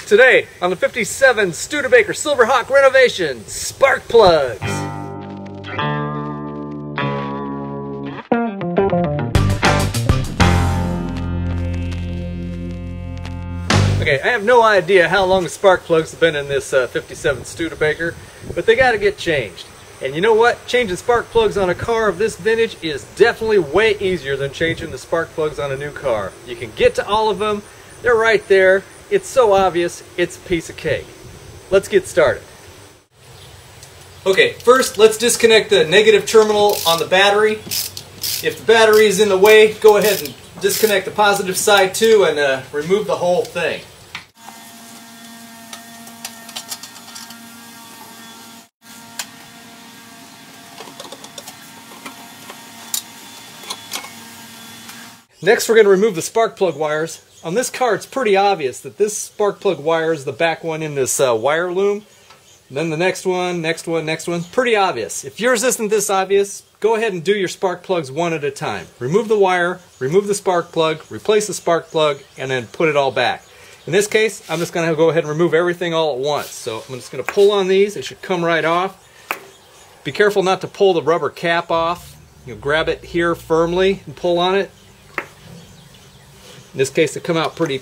Today on the 57 Studebaker Silverhawk renovation, spark plugs. Okay, I have no idea how long the spark plugs have been in this 57 Studebaker, but they got to get changed. And you know what? Changing spark plugs on a car of this vintage is definitely way easier than changing the spark plugs on a new car. You can get to all of them. They're right there. It's so obvious, it's a piece of cake. Let's get started. Okay, first let's disconnect the negative terminal on the battery. If the battery is in the way, go ahead and disconnect the positive side too and remove the whole thing. Next we're going to remove the spark plug wires. On this car it's pretty obvious that this spark plug wire is the back one in this wire loom. And then the next one, next one, next one. Pretty obvious. If yours isn't this obvious, go ahead and do your spark plugs one at a time. Remove the wire, remove the spark plug, replace the spark plug, and then put it all back. In this case, I'm just going to go ahead and remove everything all at once. So I'm just going to pull on these. It should come right off. Be careful not to pull the rubber cap off. You know, grab it here firmly and pull on it. In this case, they come out pretty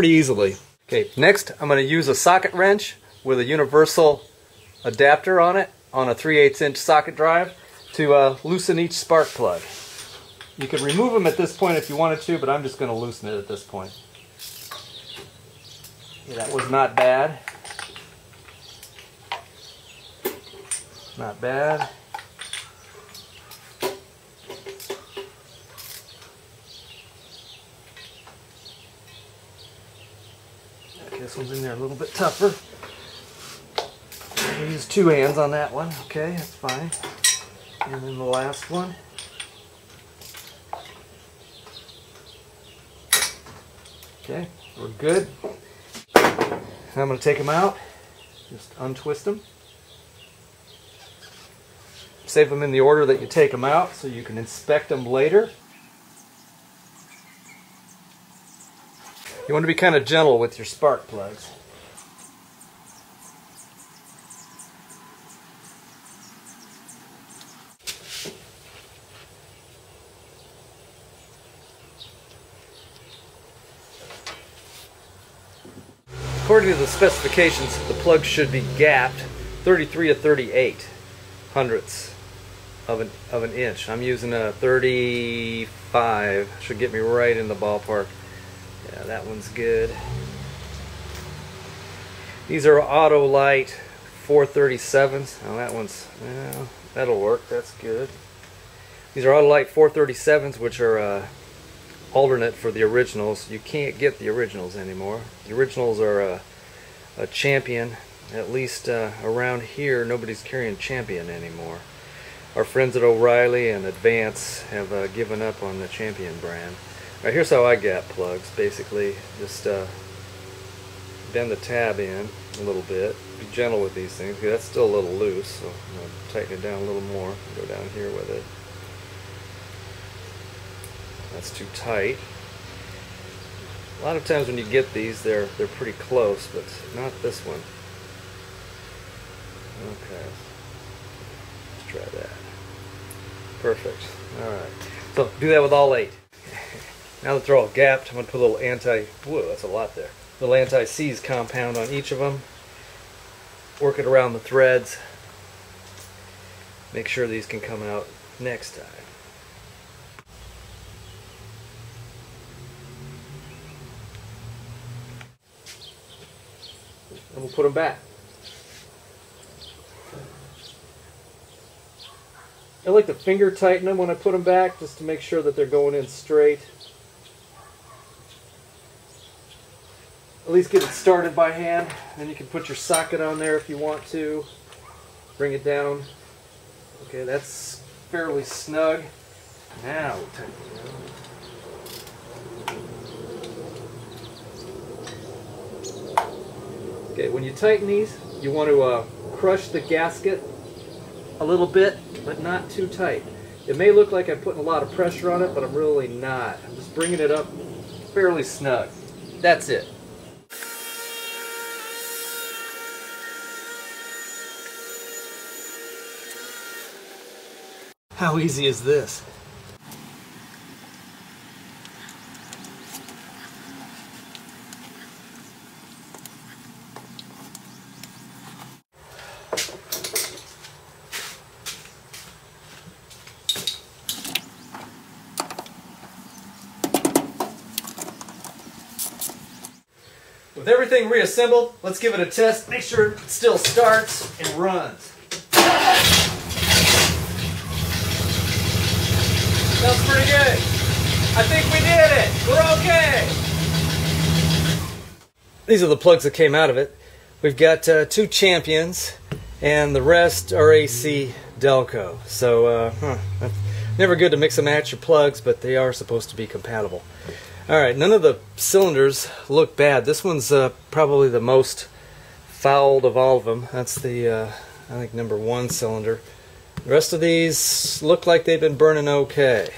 easily. Okay, next I'm going to use a socket wrench with a universal adapter on it, on a 3/8 inch socket drive, to loosen each spark plug. You can remove them at this point if you wanted to, but I'm just going to loosen it at this point. Yeah, that was not bad. Not bad. This one's in there a little bit tougher. I'll use two hands on that one. Okay, that's fine. And then the last one. Okay, we're good. Now I'm going to take them out. Just untwist them. Save them in the order that you take them out so you can inspect them later. You want to be kind of gentle with your spark plugs. According to the specifications, the plug should be gapped 33 to 38 hundredths of an inch. I'm using a 35. Should get me right in the ballpark. Yeah, that one's good. These are Autolite 437s. Oh, that one's, well, that'll work. That's good. These are Autolite 437s, which are alternate for the originals. You can't get the originals anymore. The originals are a Champion. At least around here, nobody's carrying Champion anymore. Our friends at O'Reilly and Advance have given up on the Champion brand. Alright, here's how I gap plugs. Basically, just bend the tab in a little bit. Be gentle with these things, because that's still a little loose, so I'm going to tighten it down a little more. Go down here with it. That's too tight. A lot of times when you get these, they're pretty close, but not this one. Okay, let's try that. Perfect. Alright, so do that with all 8. Now that they're all gapped, I'm going to put a little whoa, that's a lot there. A little anti-sieze compound on each of them. Work it around the threads. Make sure these can come out next time. And we'll put them back. I like to finger tighten them when I put them back, just to make sure that they're going in straight. At least get it started by hand. Then you can put your socket on there if you want to. Bring it down. Okay, that's fairly snug. Now we'll tighten it down. Okay, when you tighten these, you want to crush the gasket a little bit, but not too tight. It may look like I'm putting a lot of pressure on it, but I'm really not. I'm just bringing it up fairly snug. That's it. How easy is this? With everything reassembled, let's give it a test. Make sure it still starts and runs. Sounds pretty good. I think we did it. We're okay. These are the plugs that came out of it. We've got 2 champions, and the rest are AC Delco. So, never good to mix and match your plugs, but they are supposed to be compatible. Alright, none of the cylinders look bad. This one's probably the most fouled of all of them. That's the, I think, number 1 cylinder. The rest of these look like they've been burning okay.